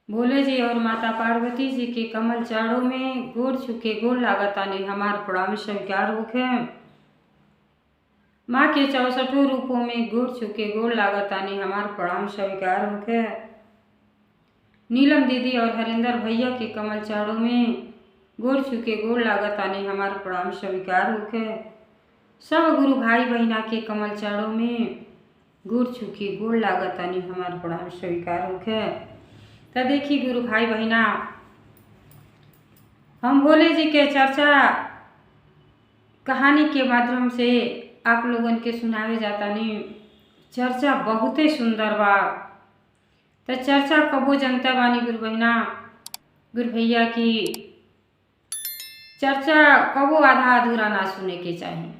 भोले जी और माता पार्वती जी के कमल चारों में गोड़ छुके गोड़ लागतानी हमार प्रणाम स्वीकार होखे। माँ के 64 रूपों में गोड़ छुके गोड़ लागतानी हमार प्रणाम स्वीकार होखे। नीलम दीदी और हरिंदर भैया के कमल चारों में गोड़ छुके गोड़ लागतानी हमार प्रणाम स्वीकार होखे। सब गुरु भाई बहिना के कमल चारों में गोड़ छुके गोड़ लागतानी हमार प्रणाम स्वीकार होखे। तो देखी गुरु भाई बहिना, हम भोले जी के चर्चा कहानी के माध्यम से आप लोगन के सुनावे जातानी। चर्चा बहुते सुंदर बा। तो चर्चा कबो जनता बानी गुरु बहिना, गुरु भैया की चर्चा कबो आधा अधूरा ना सुने के चाहिए।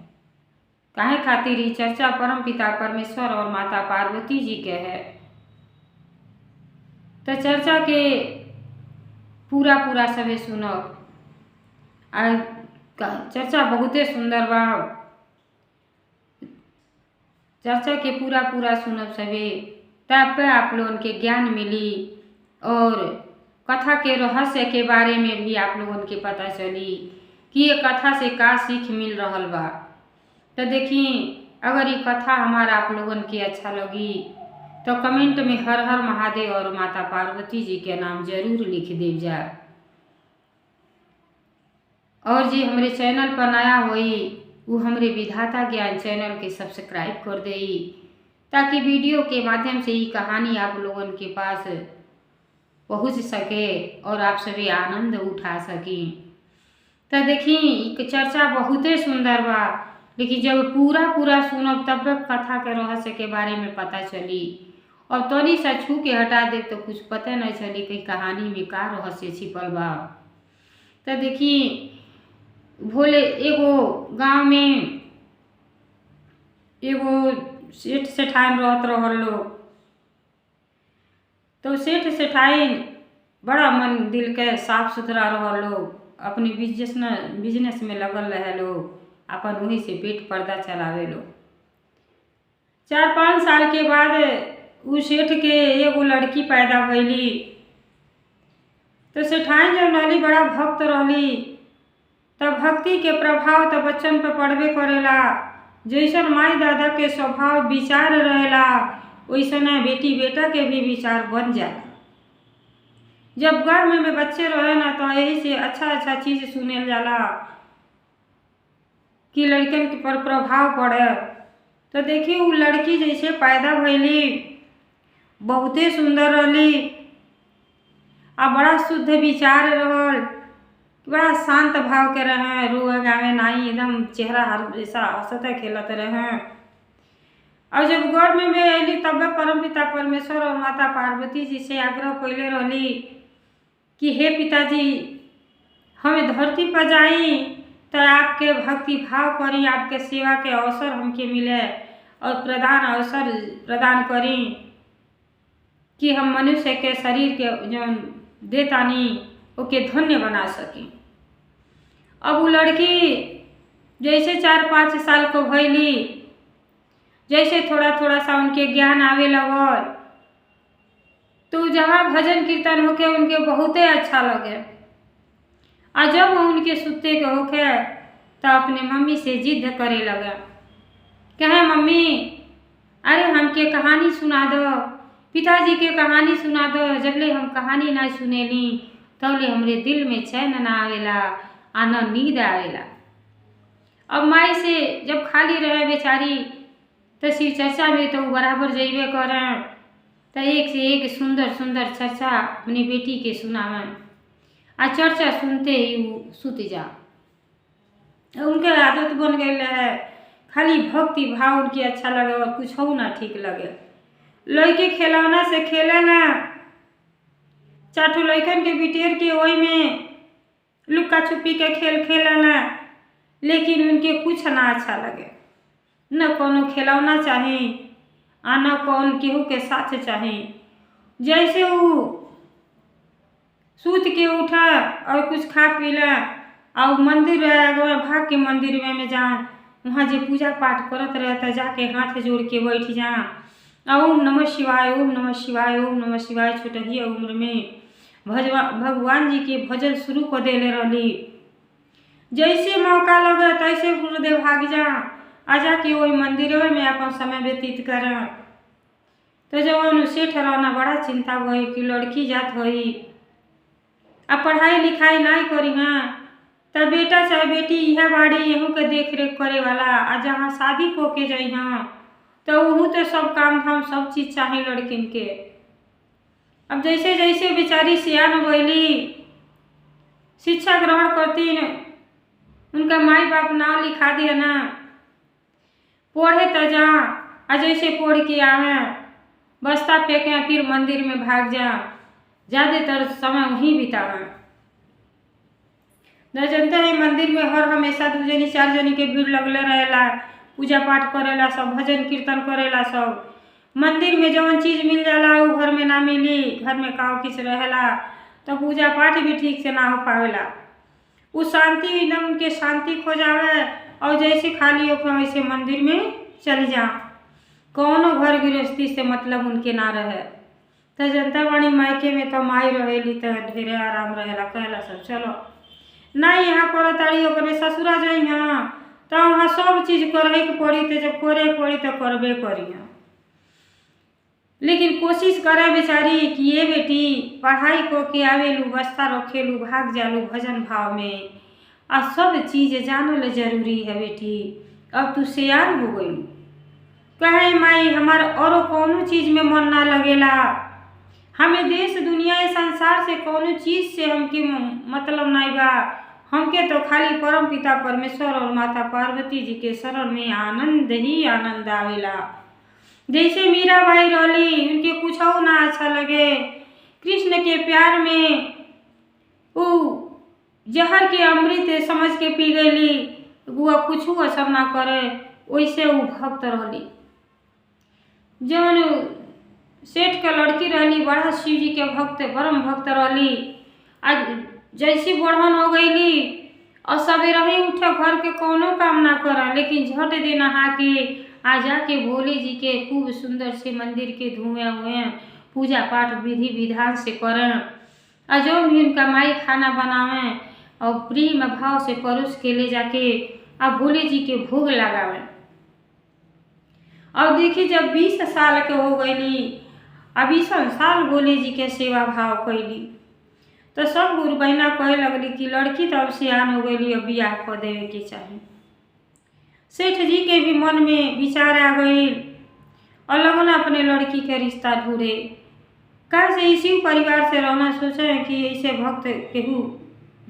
काहे खातिर ई चर्चा परम पिता परमेश्वर और माता पार्वती जी के है। तो चर्चा के पूरा पूरा सभी सुनो। चर्चा बहुते सुंदर बा। चर्चा के पूरा पूरा सुनब सभी, तब पे आप लोगन के ज्ञान मिली और कथा के रहस्य के बारे में भी आप लोगन के पता चली कि ये कथा से का सीख मिल रहल बा। तो देखी, अगर ये कथा हमारा आप लोगन के अच्छा लगी तो कमेंट में हर हर महादेव और माता पार्वती जी के नाम जरूर लिख देव जा। और जी हमरे चैनल पर नया होई वो हमरे विधाता ज्ञान चैनल के सब्सक्राइब कर देई, ताकि वीडियो के माध्यम से ये कहानी आप लोगन के पास पहुंच सके और आप सभी आनंद उठा सकी। तो देखी चर्चा बहुते सुंदर बा, लेकिन जब पूरा पूरा सुनब तब कथा के रहस्य के बारे में पता चली। और तनी सा छू के हटा दे तो कुछ पता नहीं चली कि कहानी में का रहस्य छिपल बा। तो देखी, भोले एगो गांव में एगो सेठ सेठाइन रहत रहल लोग। तो सेठ सेठाइन बड़ा मन दिल के साफ सुथरा रहल लोग, अपने बिजनेस में लगल रहे लोग, अपन वहीं से पेट पर्दा चलावे लोग। 4-5 साल के बाद उ सेठ के एगो लड़की पैदा भइली। तो सेठाइन जब रहली बड़ा भक्त रहली, तब भक्ति के प्रभाव तो बच्चन पे पड़बे करेला। जैसन माई दादा के स्वभाव विचार रहेला वैसने बेटी बेटा के भी विचार बन जाला। जब गर्भ में बच्चे रहे ना तो यही से अच्छा अच्छा चीज सुनेल जाला कि लड़कन के पर प्रभाव पड़े। तो देखिए वो लड़की जैसे पैदा भइली बहुते सुंदर रहली आ बड़ा शुद्ध विचार रहल, बड़ा शांत भाव के रहे, रोए गावे नाई, एकदम चेहरा हमेशा हंसते खेलते रहे। और जब गर्भ में अली तब परम पिता परमेश्वर और माता पार्वती जी से आग्रह कैले रहली कि हे पिताजी, हमें धरती पर जाई तो आपके भक्ति भाव करी, आपके सेवा के अवसर हमके मिले और अवसर प्रदान करी कि हम मनुष्य के शरीर के जो देतानी ओके धन्य बना सकी। अब वो लड़की जैसे 4-5 साल को भइली, जैसे थोड़ा थोड़ा सा उनके ज्ञान आवे लगल, तो जहाँ भजन कीर्तन होके उनके बहुते अच्छा लगे। और जब उनके सुते के होके तो अपने मम्मी से जिद करे लगे, कहे मम्मी अरे हमके कहानी सुना दो, पिताजी के कहानी सुना दो। जबले हम कहानी ना सुनेली तबले हमरे दिल में चैन ना आवेला, आना नींद आवेला। अब माई से जब खाली रहे बेचारी तो शिव चर्चा में तो बराबर जइबे करें। तो एक से एक सुंदर सुंदर चर्चा अपनी बेटी के सुनावें आ चर्चा सुनते ही वो सुत जा। उनके आदत बन गई है, खाली भक्ति भाव उनकी अच्छा लगे और कुछ हो ना ठीक लगे। लड़के खिलौना से खेले ना, चाटू लड़कन के बिटेर के वही में लुक्का छुपी के खेल खेले ना, लेकिन उनके कुछ ना अच्छा लगे। न कोनो खिलौना चाहे आ न कौन केहू के साथ चाहे। जैसे वो सूत के उठा और कुछ खा पी ला और मंदिर आगे भाग के मंदिर में जा, वहाँ जो पूजा पाठ करत रहता जाके हाथ जोड़ के बैठ जा, ओम नमः शिवाय ओम नमः शिवाय ओम नमः शिवाय। छोटही उम्र में भगवान जी के भजन शुरू कर देले रहली। जैसे मौका लगे तैसे गुरुदेव भाग जा आजा के वही मंदिर में अपन समय व्यतीत कर। तो जब सेठ रहना बड़ा चिंता भई कि लड़की जात हुई अब पढ़ाई लिखाई नहीं करी हाँ तब बेटा चाहे बेटी यह बाड़ी यहूँ के देख रेख करे वाला आ जहाँ शादी को के जाई हाँ तो वहू तो सब काम धाम सब चीज चाहे लड़किन के। अब जैसे जैसे बेचारी सियान भइली शिक्षा ग्रहण करती उनका माई बाप नाम लिखा दिया ना पढ़े तो जा आ जैसे पढ़ के आवे बस्ता फेंके फिर मंदिर में भाग जा ज़्यादातर समय वहीं बितावे। न जनता है मंदिर में हर हमेशा 2 जनी 4 जनी के भीड़ लगले रहेला पूजा पाठ करेला सब भजन कीर्तन करेला सब। मंदिर में जवन चीज मिल जाला वो घर में ना मिली घर में काव किस रहेला तो पूजा पाठ भी ठीक से ना हो पावेला। वो शांति एकदम के शांति खो जावे और जैसे खाली हो वैसे मंदिर में चली जा कौनो घर गृहस्थी से मतलब उनके ना रहे। तो जनता वाणी मायके में तो माई रहेली तो ढेरे आराम रहेला कहला सब चलो नहीं यहाँ कर ताड़ी अपने ससुरा जाई हाँ तो वहाँ सब चीज करे के पड़ी तो जब करे पड़ी तो करबे करी हाँ। लेकिन कोशिश करे बेचारी कि ये बेटी पढ़ाई को के आवेलू बस्ता रखेलू भाग जालू भजन भाव में आ सब चीज जानल जरूरी है बेटी। अब तू सियान हो गई कहे माई हमार और कोनो चीज में मन ना लगेला हमें देश दुनिया संसार से कोनो चीज से हमके मतलब नहीं बा हमके तो खाली परम पिता परमेश्वर और माता पार्वती जी के शरण में आनंद ही आनंद आवेला। जैसे मीराबाई रहली उनके कुछ ना अच्छा लगे कृष्ण के प्यार में वो जहर के अमृत समझ के पी गई वो कुछ असर ना करे वैसे वो भक्त रहली। जौन सेठ के लड़की रहली बड़ा शिव जी के भक्त परम भक्त रहली। आज जैसी बढ़न हो गईली और सवेरे ही उठा घर के कोनो काम ना करा लेकिन झट दे नहा के आ जाके भोले जी के खूब सुंदर से मंदिर के धुएं हुए पूजा पाठ विधि विधान से करें और जो भी उनका माई खाना बनावें और प्रेम भाव से परोस के ले जाके अब भोले जी के भोग लगावें। और देखिए जब 20 साल के हो गईली अब 20 साल भोले जी के सेवा भाव कैली तो सब गुरु बहना कहे लगली कि लड़की तो अब सियान हो गई अब बियाह कर देवे के चाहिए। सेठ जी के भी मन में विचार आ गई और लगन अपने लड़की के रिश्ता ढूंढे कैसे इसी परिवार से रहना सोचे कि ऐसे भक्त केहू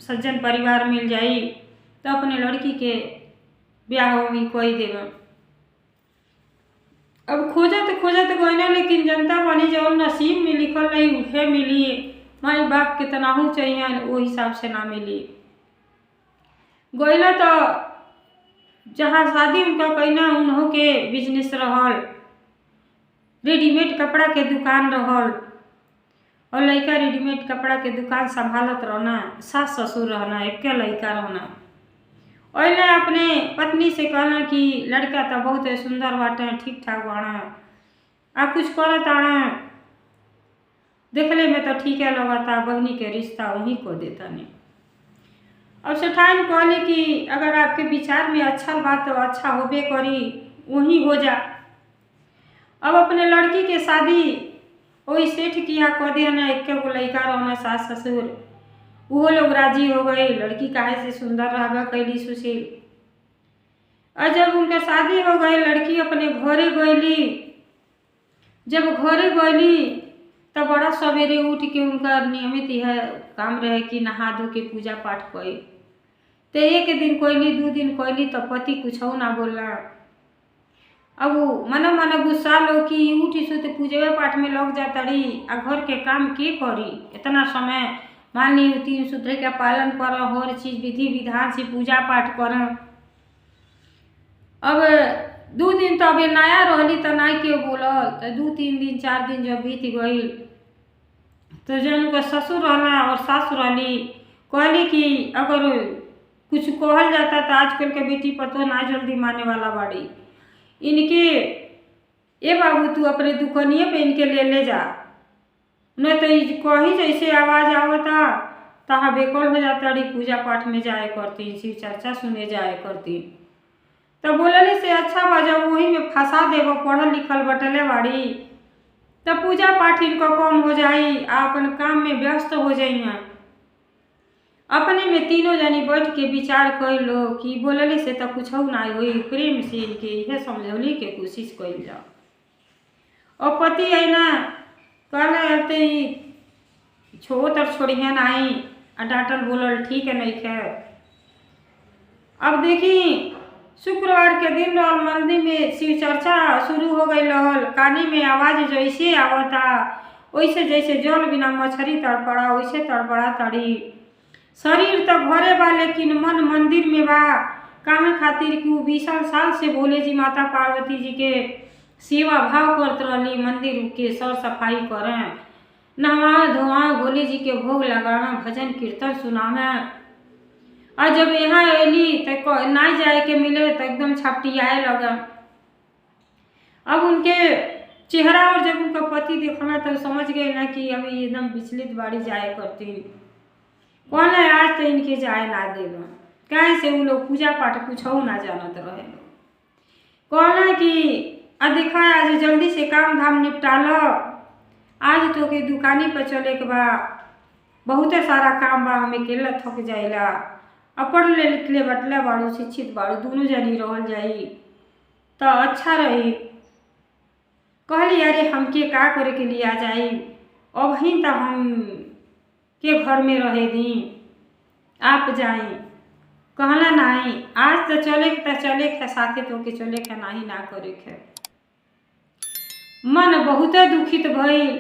सज्जन परिवार मिल जाई तो अपने लड़की के ब्याह भी कोई देव। अब खोजत खोजत गईना लेकिन जनता बनी जो नसीब में लिखल रही उहे मिली माई बाप के तनाहू चाहिए वो हिसाब से ना मिली। गईला तो जहाँ शादी उनका कहना उन्हों के बिजनेस रहल रेडीमेड कपड़ा के दुकान रहल और लड़का रेडीमेड कपड़ा के दुकान संभालत रहना सास ससुर रहना एक लड़का रहना। और अपने पत्नी से कहना कि लड़का तो बहुत सुंदर बाटे ठीक ठाक बाड़ा आ कुछ करत आना देखले में तो ठीक है लगता बहनी के रिश्ता वहीं को देता नहीं। अब सेठाइन कहले कि अगर आपके विचार में अच्छा बात तो अच्छा होबे करी वहीं हो जा। अब अपने लड़की के शादी वही सेठ किया कह दिया ना एक गो लड़का रहना सास ससुर वो लोग राजी हो गए लड़की काहे से सुंदर रहबा कैली सुशील। और जब उनका शादी हो गई लड़की अपने घरे गईली जब घरे गईली तब बड़ा सवेरे उठ के उनका नियमित यह काम रहे कि नहा धो के पूजा पाठ कई तो एक दिन कोयली 2 दिन कोयली तो पति कुछ ना बोला। अब वो मन गुस्सा लो कि उठी सो तो पूजा पाठ में लग जाता रही आ घर के काम के करी इतना समय मान ली 3 सूत्र का पालन कर हर चीज विधि विधान से पूजा पाठ कर। अब 2 दिन तो अभी नया रहली तो नहीं के बोलल तो 2-3 दिन 4 दिन जब बीत गई तो जन का ससुर रहना और सास रहली कहली कि अगर कुछ कहल जाता तो आजकल के बेटी पतो ना जल्दी माने वाला बाड़ी इनके ए बाबू तू अपने दुकानिए पे इनके ले जा न तो कहीं जैसे आवाज आवता तहा बेकल हो जाता रही, पूजा पाठ में जाए करती, शिव चर्चा सुने जाए करती। तो बोलले से अच्छा बा जब वही में फंसा देव, पढ़ल लिखल बटले बाड़ी, तब पूजा पाठ इनका कम हो जाई, अपन काम में व्यस्त हो जाइए। अपने में तीनों जनी बैठ के विचार कर लो कि बोलले से तो कुछ ना हो, प्रेम से इनके यह समझौली के कोशिश कर जाओ। और पति है ना कहते छोड़ तर छोड़िए नहीं, डांटल बोलल ठीक है नहीं है। अब देखी शुक्रवार के दिन रहल, मंदिर में शिव चर्चा शुरू हो गई रहल। कानी में आवाज जैसे आवता वैसे जैसे जल बिना मछली तड़पड़ा वैसे तड़पड़ा तड़ी। शरीर तो घरे बा लेकिन मन मंदिर में बा। काहे खातिर कि 20 साल से भोले जी माता पार्वती जी के सेवा भाव करत रही, मंदिर के सर सफाई करें, नहा धोआ, भोले जी के भोग लगावे, भजन कीर्तन सुनावे। और जब यहाँ अली तो ना जाए के मिले तो एकदम छपटियाए लगा। अब उनके चेहरा और जब उनका पति देखना तो समझ गए ना कि अभी एकदम विचलित बाड़ी जाए करती। कौन है आज तो इनके जाए ना देगा, कहीं से वो लोग पूजा पाठ कुछ हो ना जानत रहे। कौन है कि देखा आज जल्दी से काम धाम निपटा लो, आज तो के दुकानी पर चले के बा, बहुत सारा काम बा, हमें अकेला थक जाएला। पढ़ ले लिख ले बटला बाड़ू, शिक्षित बाड़ू, दोनों जनी रहल जाई तो अच्छा रही। कहली अरे हमके का करे के लिए आ जाई, अब ही तो हम के घर में रहे दी, आप जाई। कहला नहीं आज तो चले के साथे तो के चले के नहीं ना करे के। मन बहुत दुखित भइल,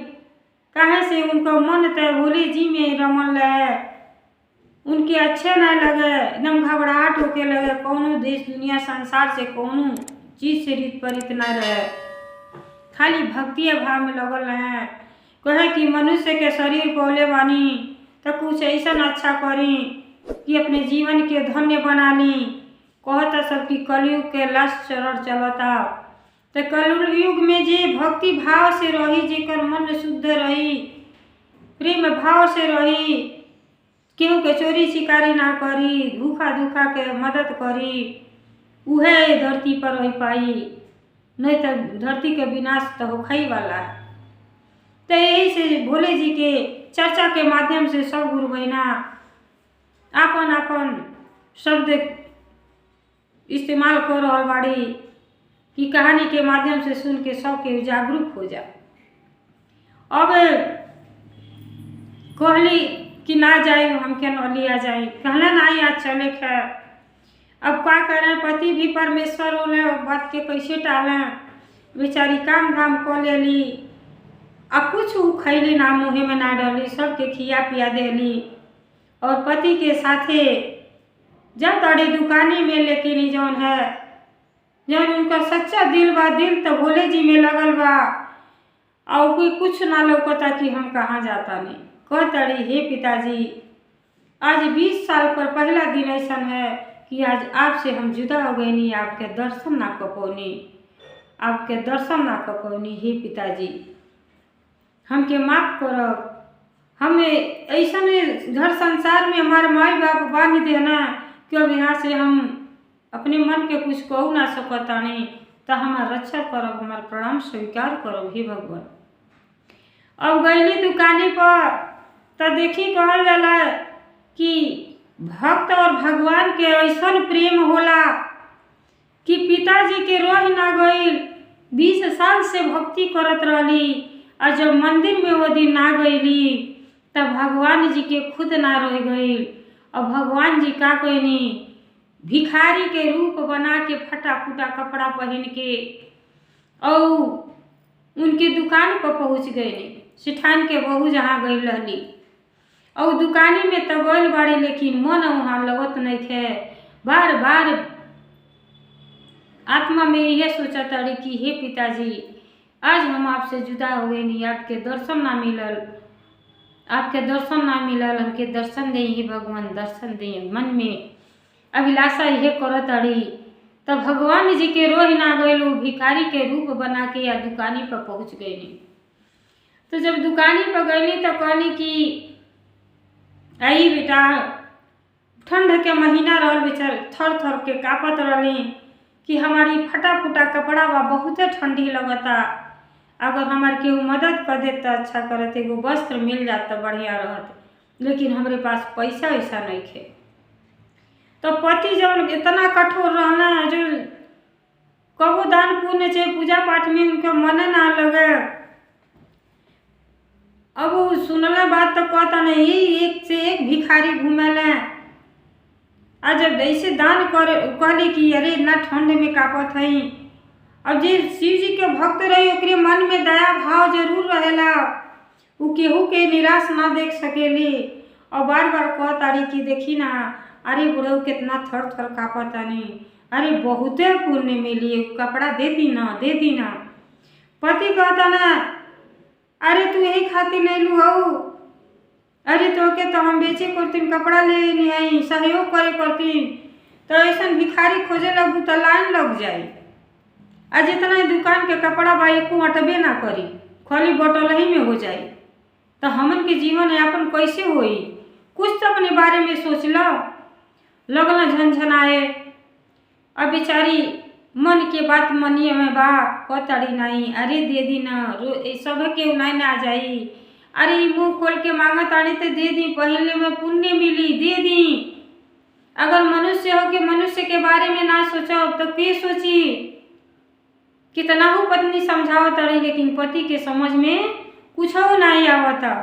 काहे से उनका मन तो भोले जी में रमल है, उनके अच्छे ना लगे, एकदम घबराहट होके लगे। कौनो देश दुनिया संसार से कौनो चीज से रीत परित ना रहे, खाली भक्ति भाव में लगल रहे। कहे कि मनुष्य के शरीर पौले बानी तो कुछ ऐसा अच्छा करी कि अपने जीवन के धन्य बना ली। कहता सब कि कलयुग के लास्ट चरण चलता, तो कलयुग में जे भक्ति भाव से रही, जेकर मन शुद्ध रही, प्रेम भाव से रही, केहू के चोरी शिकारी ना करी, भूखा दुखा के मदद करी, उहे धरती पर रह पाई, नहीं तो धरती के विनाश तो होखई वाला। तो यही से भोले जी के चर्चा के माध्यम से सब गुरु बहना आपन आपन शब्द इस्तेमाल कर रहल बाड़ी कि कहानी के माध्यम से सुन के सबके जागरूक हो जा। अब कहली कि ना जाए हमके न लिया जाए, कहला नहीं आज चले खे। अब क्या करें, पति भी परमेश्वर होले, बात के कैसे टालें, बेचारी काम धाम कर लेली, अब कुछ खैली ना मुँहे में ना डाली, सबके खिया पिया देली। और पति के साथे जब तड़ी दुकानी में, लेकिन जौन है जौन उनका सच्चा दिल बा, दिल तो भोले जी में लगल बा, और कोई कुछ ना लौकता कि हम कहाँ जाता नहीं। कह तड़ी हे पिताजी आज 20 साल पर पहला दिन ऐसा है कि आज आपसे हम जुदा हो गए, नहीं आपके दर्शन ना कपौनी, आपके दर्शन ना कपौनी। हे पिताजी हमके माफ करब, हमें ऐसा घर संसार में हमारे माई बाप बांध देना कि अब यहाँ से हम अपने मन के कुछ कहू ना सकता नहीं, तो हमारा रक्षा करब, हमारा प्रणाम स्वीकार करब हे भगवान। अब गईली दुकानी पर तो देखी कहल जाला कि भक्त और भगवान के ऐसा प्रेम होला कि पिताजी के रह ना गईल, 20 साल से भक्ति करत रहली, और जब मंदिर में वो दिन ना गईली तब भगवान जी के खुद ना रह गईल। और भगवान जी का कहनी, भिखारी के रूप बना के फटा फूटा कपड़ा पहन के और उनके दुकान पर पहुँच गए, सिठान के बहू जहाँ गई रहली, और दुकानी में तो गईल बाड़ी लेकिन मन वहाँ लगत नहीं थे। बार बार आत्मा में यह सोचा ताड़ी कि हे पिताजी आज हम आपसे जुदा हो गए, नहीं आपके दर्शन ना मिलल, आपके दर्शन ना मिलल, हमके दर्शन दे हे भगवान, दर्शन दे। मन में अभिलाषा यह करत अड़ी, तब भगवान जी के रोह ना गए, भिखारी के रूप बना के या दुकानी पर पहुँच गए। तो जब दुकानी पर गईली तो कहली कि आई बेटा, ठंड के महीना रहल, बेचार थर थर के कापत रहली कि हमारी फटा फुटा कपड़ा बा, बहुते ठंडी लगता, अगर हमार केहू मदद कर दे तो अच्छा करत, एगो वस्त्र मिल जात तो बढ़िया रहत, लेकिन हमरे पास पैसा वैसा नहीं खे। तो पति जब इतना कठोर रहना, जो कबो दान पुण्य चाहे पूजा पाठ में उनके मन ना लगे, अब वो सुनला बात तो कहता नहीं, एक से एक भिखारी घूमेले। आज जब ऐसे दान करे कहली कि अरे इतना ठंड में कापत हई, अब जे शिव जी के भक्त रही ओकरे मन में दया भाव जरूर रहेला, वो केहू के निराश ना देख सकेली। और बार बार कहतारी कि देखी ना, अरे बुढ़ऊ कितना थर थर कापतानी, अरे बहुते पुण्य मिली, कपड़ा दे दी ना, दे दी ना। पति कहता ना, अरे तू यही खातिर नहीं लुहाऊ, अरे तो के तो हम बेचे करतीन, कपड़ा ले नहीं आई, सहयोग करे करतीन, तो ऐसा भिखारी खोजे लगू तो लाइन लग जाई। आज जितना दुकान के कपड़ा बा एको अटबे ना करी, खाली बटल ही में हो जाई, तो हमन के जीवन यापन कैसे होई? कुछ तो अपने बारे में सोच लो। लगना झंझनाए, अब बेचारी मन के बात मनिए में बा, कहताड़ी नहीं, अरे दे दी ना, सब के नहीं ना जाई, अरे मुंह खोल के मांगत आनी तो दे दी, पहले में पुण्य मिली, दे दी। अगर मनुष्य हो के मनुष्य के बारे में ना सोचो तो के सोची? कितना हो पत्नी समझावत रही, लेकिन पति के समझ में कुछ हो नहीं आवता।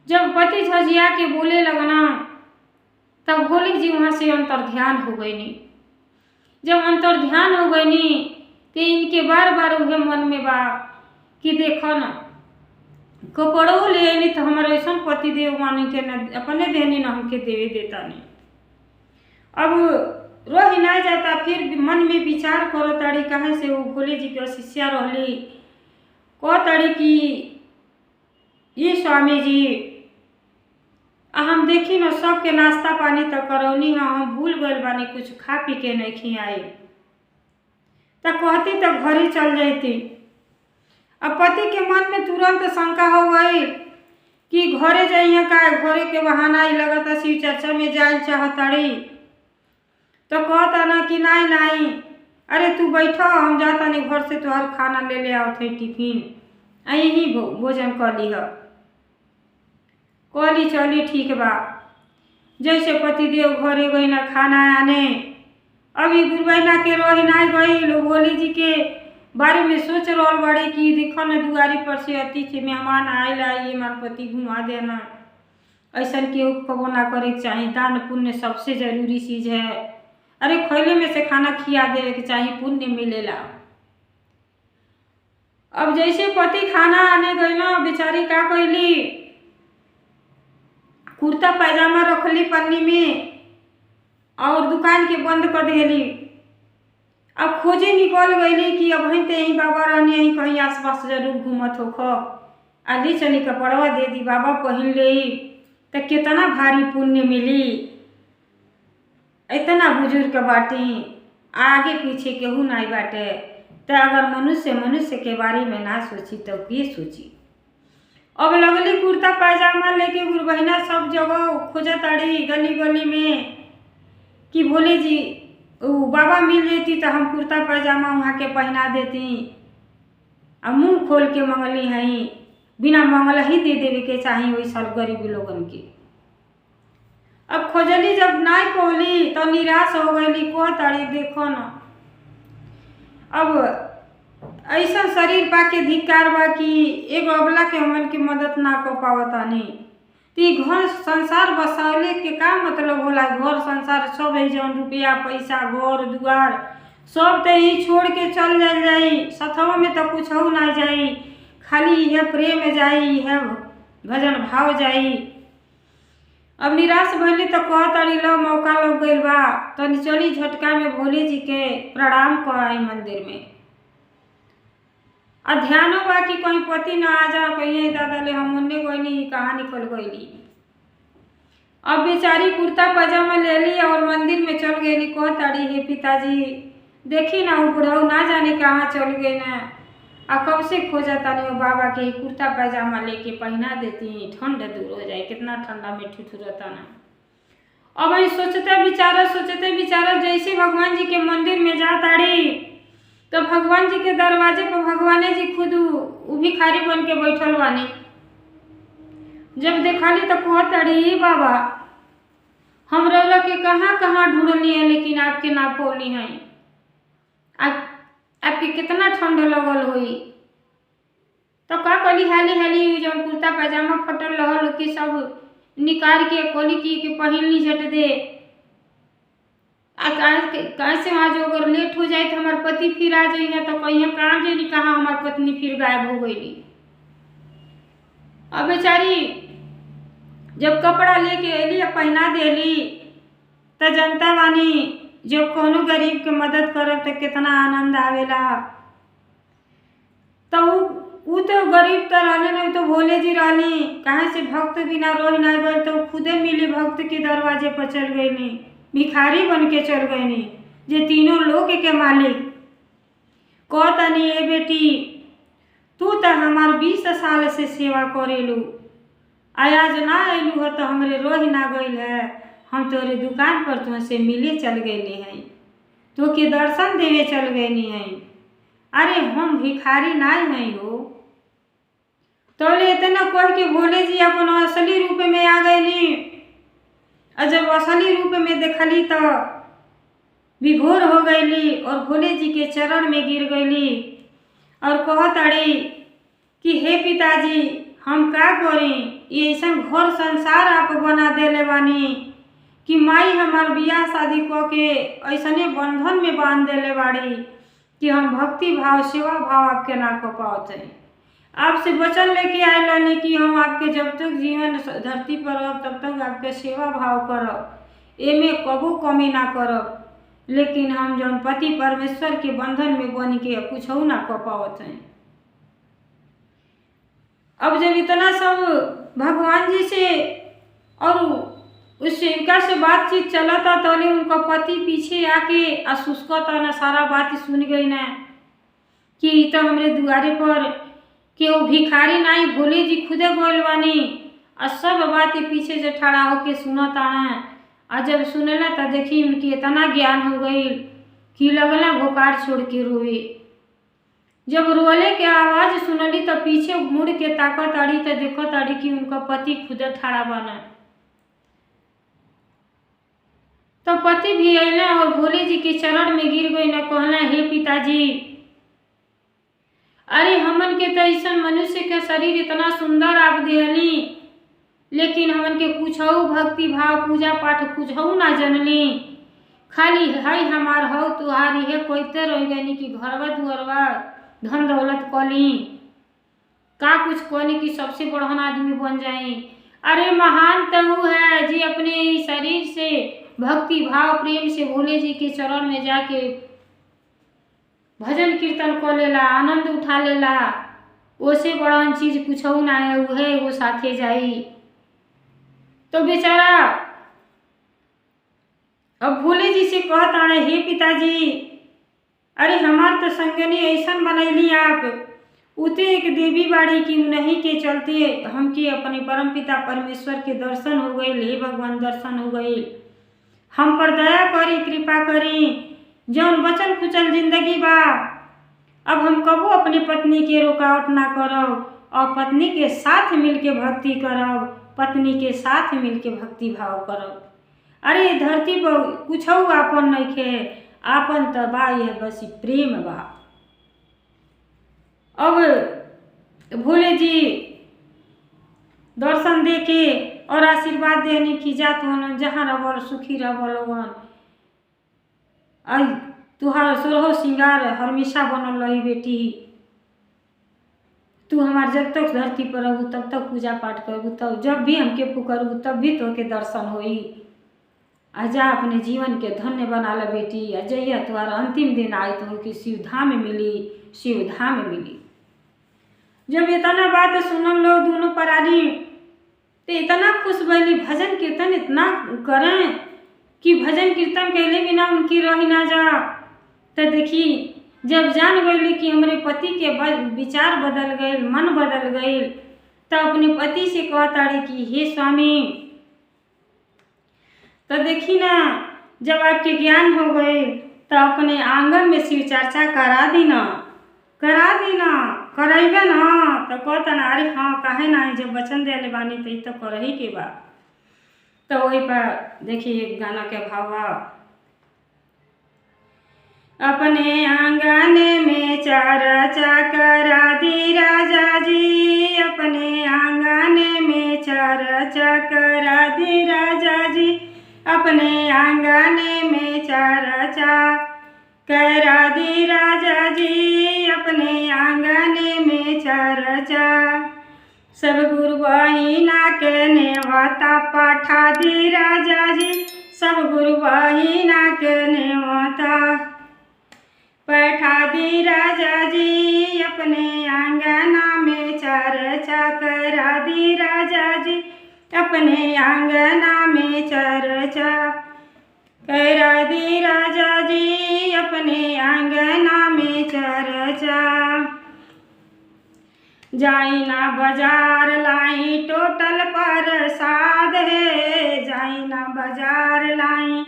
जब पति झजिया के बोले लगना, तब भोले जी वहां से अंतर ध्यान हो गई नी। जब अंतर ध्यान हो गई नी तो इनके बार बार उहे मन में बा कि देखो ना, कपड़ों ले आनी तो हमारे ऐसा पति देव मानी के न अपने देनी न हमके देवे देता नहीं। अब रह ना जाता, फिर मन में विचार करो ताड़ी, कहाँ से वो भोले जी के शिष्या रहली, कह ताड़ी कि ये स्वामी जी, हम देखी न सबके नाश्ता पानी तो करौनी, हम भूल गए बानी, कुछ खा पी के नहीं खियाई, तो कहती तो घर ही चल जाती। अब पति के मन में तुरंत शंका हो गई कि घरे जाइए का, घरे के बहाना ही लगता शिव चर्चा में जाए चाहताड़ी, तो कहता ना कि नहीं नहीं, अरे तू बैठो, हम जाता नहीं घर से, तोहर खाना ले ले आओ थे टिफिन, यही भोजन कर ली है। कहली चली ठीक बा। जैसे पतिदेव घरे गई ना खाना आने, अभी गुरुबैना के रही ना गई, लोग भोले जी के बारे में सोच रहा बड़े कि देखो न दुआरी पर से अतिथि मेहमान आएला, ये हमार पति घुमा देना, ऐसा केहू कबो ना करे के चाहिए। दान पुण्य सबसे जरूरी चीज है, अरे खैले में से खाना खिया देवे के चाहिए, पुण्य मिलेला। अब जैसे पति खाना आने गई ना, बेचारी का कैली, कुर्ता पैजामा रखली पन्नी में और दुकान के बंद कर देली। अब खोजे निकल गईली कि अब ही यही बाबा रहनी, यही कहीं आसपास जरूर घूमत हो खो, आधी चली कपड़वा दे दी, बाबा पहन ले तो कितना भारी पुण्य मिली। इतना बुजुर्ग बाटी, आगे पीछे केहू नहीं बाटे, तो अगर मनुष्य मनुष्य के बारे में ना सोची तो के सोची। अब लगली कुर्ता पैजामा लेके गुरुबहिना सब जगह खोजत आड़ी गली गली में कि भोले जी बाबा मिल जाती तो हम कुर्ता पैजामा वहाँ के पहना देती। अब मुँह खोल के मंगली हई, बिना मंगल ही दे देवे के चाहिए वही साल गरीब लोगन के। अब खोजली जब नहीं पहुँली तो निराश हो गई, कह ताड़ी देखो न, अब ऐसा शरीर पाके धिक्कार बा कि एगो अबला के हमन की मदद ना कर पावतानी, तो घर संसार बसावले के का मतलब होला? घर संसार सब है, जौन रुपया पैसा घर दुआर सब तो यही छोड़ के चल जाई, सथवा में तो कुछ हो ना जाई, खाली यह प्रेम जाई, यह भजन भाव जाई। अब निराश भइली तो कहताड़ी लो मौका लग गइल बा, तो चली झटका में भोले जी के प्रणाम कर आई मंदिर में। और ध्यान बा कि कहीं पति ना आ जा, कहीं दादा ले हम उन्ने गईली, कहाँ निकल गईली। अब बेचारी कुर्ता पैजामा ले ली और मंदिर में चल गई। कहताड़ी हे पिताजी देखी ना, वो बुढ़ऊ ना जाने कहाँ चल गए ना, आ कब से खोजता नहीं बाबा के कुर्ता पैजामा लेके पहना देती, ठंड दूर हो जाए। कितना ठंडा में ठिठुरता ना। अब वही सोचते विचारा जैसे भगवान जी के मंदिर में जा ताड़ी तो भगवान जी के दरवाजे पर भगवान जी खुद उ भिखारी बन के बैठल बानी। जब देखली तो कहताड़ी बाबा हम रउरा के कहाँ कहाँ ढूंढली है लेकिन आपके ना पौली हैं। आपके कितना ठंड लगल हुई। तो का कली हाली जब कुर्ता पैजामा फटल रहल कि सब निकाल के कोली की पहिनली झट दे। कैसे आज अगर लेट हो जाए तो हमार पति फिर आ जाइए तो कहीं कहाँ जाइए कहाँ हमार पत्नी फिर गायब हो गई। अब बेचारी जब कपड़ा लेके अली पहना देली तो जनता वानी जब कोनो गरीब के मदद करब तो कितना आनंद आवेला। तो उ तो गरीब तो रहने नहीं तो भोले जी रहनी कहाँ से भक्त बिना रोह ना गए तो खुदे मिली भक्त के दरवाजे पर चल गई नी, भिखारी बन के चल गई नी जे तीनों लोग के मालिक। कहतनी ए बेटी तू तो हमार 20 साल से सेवा करेलू, आज ना अयलू है तो हमरे रोह ना गई है। हम तोरे दुकान पर तुमसे मिले चल गए हैं, तो के दर्शन देवे चल गए हैं। अरे हम भिखारी नहीं हैं हो। तो ले इतना कह के भोले जी अपन असली रूप में आ गए। और जब असली रूप में देखली तो विभोर हो गईली और भोले जी के चरण में गिर गईली और कहताड़ी कि हे पिताजी हम का करें, ये ऐसा घोर संसार आप बना देले बानी कि माई हमार बियाह शादी क के ऐसने बंधन में बांध देले बाड़ी कि हम भक्ति भाव सेवा भाव आपके ना कर पाते हैं। आपसे वचन लेके आए लानी कि हम आपके जब तक जीवन धरती पर रह तब तक आपके सेवा भाव करब, एमे कबू कमी ना करब। लेकिन हम जौन पति परमेश्वर के बंधन में बन के कुछ ना कर पावत हैं। अब जब इतना सब भगवान जी से और उस सेविका से बातचीत चलता तो उनका पति पीछे आके असुस्कता ना सारा बात सुन गई ना कि तो हमरे दुआरे पर कि वो भिखारी नहीं भोले जी खुदे गोल बानी और सब बात पीछे से ठड़ा होके सुनता है। और जब सुनला तो देखी उनकी इतना ज्ञान हो गई कि लगला भोकार छोड़ के रोवे। जब रोले के आवाज सुनली तो पीछे मुड़ के ताकत आड़ी तो देखो ताड़ी कि उनका पति खुदे ठड़ा बना। तो पति भी अला और भोले जी के चरण में गिर गई न कहना हे पिताजी अरे हमन के तो ऐसा मनुष्य के शरीर इतना सुंदर आप दिहली लेकिन हमन के कुछ भक्ति भाव पूजा पाठ कुछ ना जनली, खाली है हमार हो तुहारी है कोईते रह गई कि घरवा दुअरवा धन दौलत कली का कुछ कहनी कि सबसे बड़हन आदमी बन जाए। अरे महान तो वो है जी अपने शरीर से भक्ति भाव प्रेम से भोले जी के चरण में जाके भजन कीर्तन कर लेला, आनंद उठा लेला, ओसे बड़हन चीज कुछ ना है वो साथे जाई। तो बेचारा अब भोले जी से कहता है हे पिताजी अरे हमार तो संगनी ऐसा बनैली आप उते एक देवी बाड़ी की उन्हीं के चलते हमके अपने परम पिता परमेश्वर के दर्शन हो गए। हे भगवान दर्शन हो गए, हम पर दया करी कृपा करी। जौन बचल खुचल जिंदगी बा अब हम कबो अपनी पत्नी के रुकावट ना करब और पत्नी के साथ मिलके भक्ति करब, पत्नी के साथ मिलके भक्ति भाव करब। अरे धरती पर कुछ आपन नहीं खे, आपन तो बा यह बस प्रेम बा। अब भोले जी दर्शन दे के और आशीर्वाद देने की जात होन जहाँ रबल सुखी रबल आई तुहार सोरहो सिंगार हमेशा बनल रही बेटी। तू हमार जब तक धरती पर रहू तब तक पूजा पाठ करबू, तब जब भी हमके पुकरबू तब भी तो के दर्शन होई। आजा अपने जीवन के धन्य बना ला बेटी। अजैया तुम्हारा अंतिम दिन आए तो कि शिव धाम मिली, शिव धाम मिली। जब इतना बात सुनल लोग दोनों प्राणी तो इतना खुश भैली, भजन कीर्तन इतना करें कि भजन कीर्तन कैले बिना उनकी रही ना जा। तो देखी जब जान गई कि हमारे पति के विचार बदल गए, मन बदल गई, तो अपने पति से कहताड़ी कि हे स्वामी, तो देखी ना, जब आपके ज्ञान हो गए तो अपने आंगन में शिव चर्चा करा दी ना, करेबे ना। तो कहता ना, अरे हाँ काहे ना, जब वचन दिले बानी तो करही के बा। तो वही पर देखिए एक गाना के भाव, अपने आंगन में चर्चा करा दी राजा जी, अपने आंगन में चर्चा करा दी राजा जी, अपने आंगन में चर्चा करा दी राजा जी, अपने आंगन में चर्चा। सब गुरु बहिना के नेवता पठा दी राजा जी, सब गुरु बहिना के नेवता पठा दी राजा जी, अपने आंगना में चर्चा करा दी राजा जी, अपने आंगना में चर्चा करा दी राजा जी, अपने आंगना में चर्चा। जाई ना बाजार लाई टोटल प्रसाद है, जाई ना बाजार लाई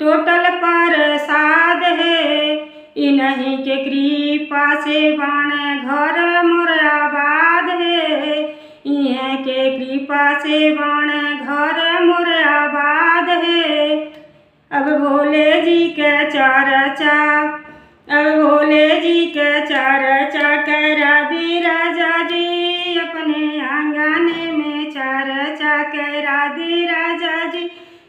टोटल प्रसाद है, इन्हीं के कृपा से बाण घर मोर आबाद है, इन्हीं के कृपा से बाण घर मोर आबाद है। अब भोले जी के चर्चा, अब भोले जी के चर्चा करा दी राजा जी, अपने आंगन में चर्चा करा दी राजा जी,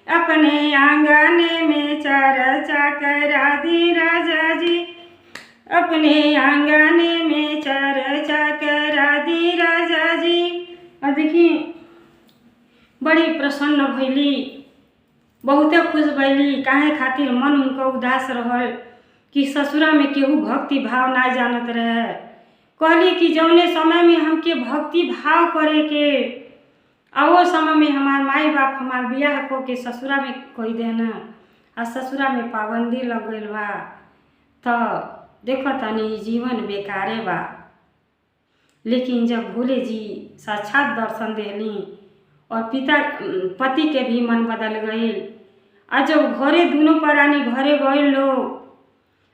अपने आंगन में चर्चा करा दी राजा जी, अपने आंगन में चर्चा करा दी राजा जी। और देखिए बड़ी प्रसन्न भैली, बहुते खुश भैली। काहे खातिर मन उनका उदास रहल कि ससुरा में केहू भक्ति भाव ना जानत रहे। कहली कि जौने समय में हमके भक्ति भाव करे के, वो समय में हमार माई बाप हमार बियाह को के ससुरा में कही देना, आ ससुरा में पाबंदी लग गई बा, तो देखो तनी जीवन बेकारे बा। लेकिन जब भोले जी साक्षात दर्शन देली और पति के भी मन बदल गई, आज जब घरे दोनों प्राणी घरे गए लोग,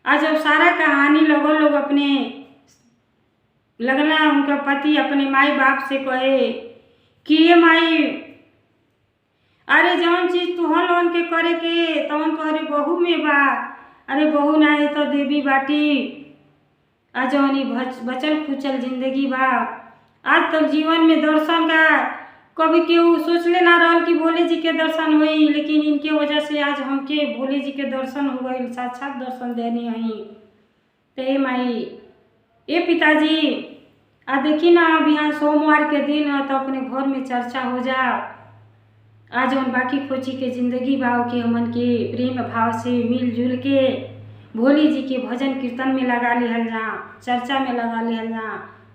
आज जब सारा कहानी लोग अपने लगना, उनका पति अपने माई बाप से कहे कि ये माई, अरे जौन चीज तुहन लोगन के करे के तवन तोहरे बहू में बा, अरे बहू ना तो देवी बाटी। आज जौन बचल खुचल जिंदगी बा, आज तक जीवन में दर्शन का कभी केहू सोचले ना रहल कि भोले जी के दर्शन हुई, लेकिन इनके वजह से आज हमके भोले जी के दर्शन हो गए, साक्षात दर्शन देने आई। ते माई, ए पिताजी, आ देखी ना अभी यहाँ सोमवार के दिन है तो अपने घर में चर्चा हो जा। आज हम बाकी खोची के जिंदगी भाव के हमन के प्रेम भाव से मिलजुल के भोले जी के भजन कीर्तन में लगा लिहल जा, चर्चा में लगा लिहल जा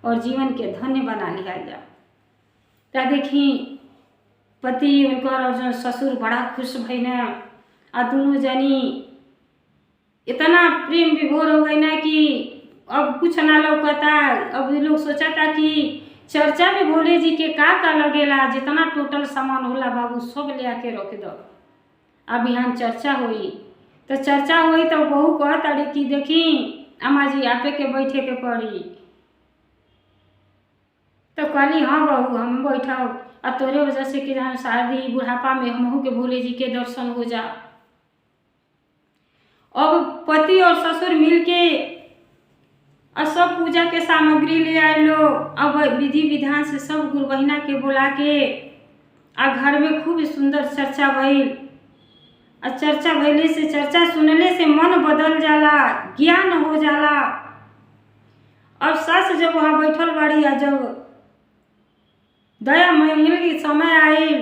और जीवन के धन्य बना लिहल जा। तो देखी पति उनकर और ससुर बड़ा खुश भईना, आ दोनों जनी इतना प्रेम विभोर हो गई ना कि अब कुछ ना लौकता। अब लोग सोचता कि चर्चा में भोले जी के का लगेला, जितना टोटल सामान होला बाबू सब ले आके रख दो। अब यहाँ चर्चा हुई तो चर्चा हुई तो बहू कहताड़ी कि देखी अम्मा जी आपे के बैठे के पड़ी। तो कहली हाँ बहू हम बैठो, और तोरे वजह से कि जहाँ शादी बुढ़ापा में हमहू के भोले जी के दर्शन हो जा। अब पति और ससुर मिलके और सब पूजा के सामग्री ले आए लोग। अब विधि विधान से सब गुरु बहिना के बुला के आ घर में खूब सुंदर चर्चा भइल। और चर्चा भइले से, चर्चा सुनले से मन बदल जाला, ज्ञान हो जाला। अब सास जब वहाँ बैठल बाड़ी, आ जब दया मांगने के समय आई,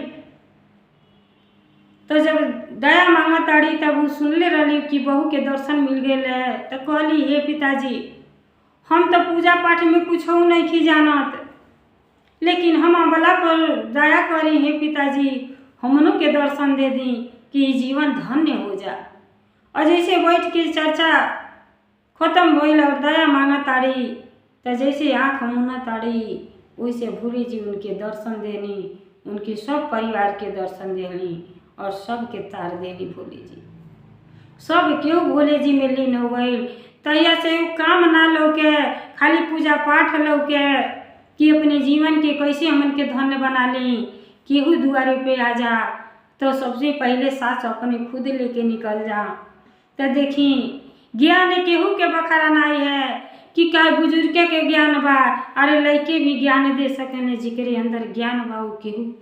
तो जब दया मांगा ताड़ी तब वो सुनले रही कि बहू के दर्शन मिल गए। तो कहली हे पिताजी, हम तो पूजा पाठ में कुछ हो नहीं की जानत, लेकिन हम अबला पर दया करी हे पिताजी, हमनों के दर्शन दे दी कि जीवन धन्य हो जा। और जैसे बैठ के चर्चा खत्म भइल और दया मांगा ताड़ी। तो जैसे आँख मुना ताड़ी वैसे भोले जी उनके दर्शन देनी, उनके सब परिवार के दर्शन देनी और सबके तार देनी भोले जी। सब क्यों भोले जी में लीन हो गई। तैया से काम ना लौके, खाली पूजा पाठ लौके कि अपने जीवन के कैसे हमन के धन्य बना ली। केहू दुआरे पे आ जा तो सबसे पहले सास अपने खुद लेके निकल जा। तो देखी ज्ञान केहू के बखारा नहीं है कि क्या बुजुर्ग के ज्ञान बा, अरे लड़के भी ज्ञान दे सकें जिक्रे अंदर ज्ञान बा वो केहू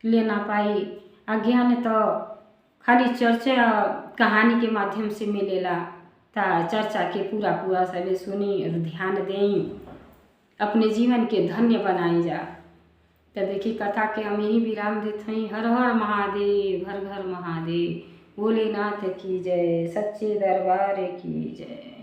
लेना पाई। अज्ञान तो खाली चर्चा कहानी के माध्यम से मिलेला। ता चर्चा के पूरा पूरा सभी सुनी और ध्यान दें, अपने जीवन के धन्य बनाई जा। तो देखी कथा के हम यही विराम देते हैं। हर हर महादेव, घर घर महादेव, भोलेनाथ की जय, सच्चे दरबार की जय।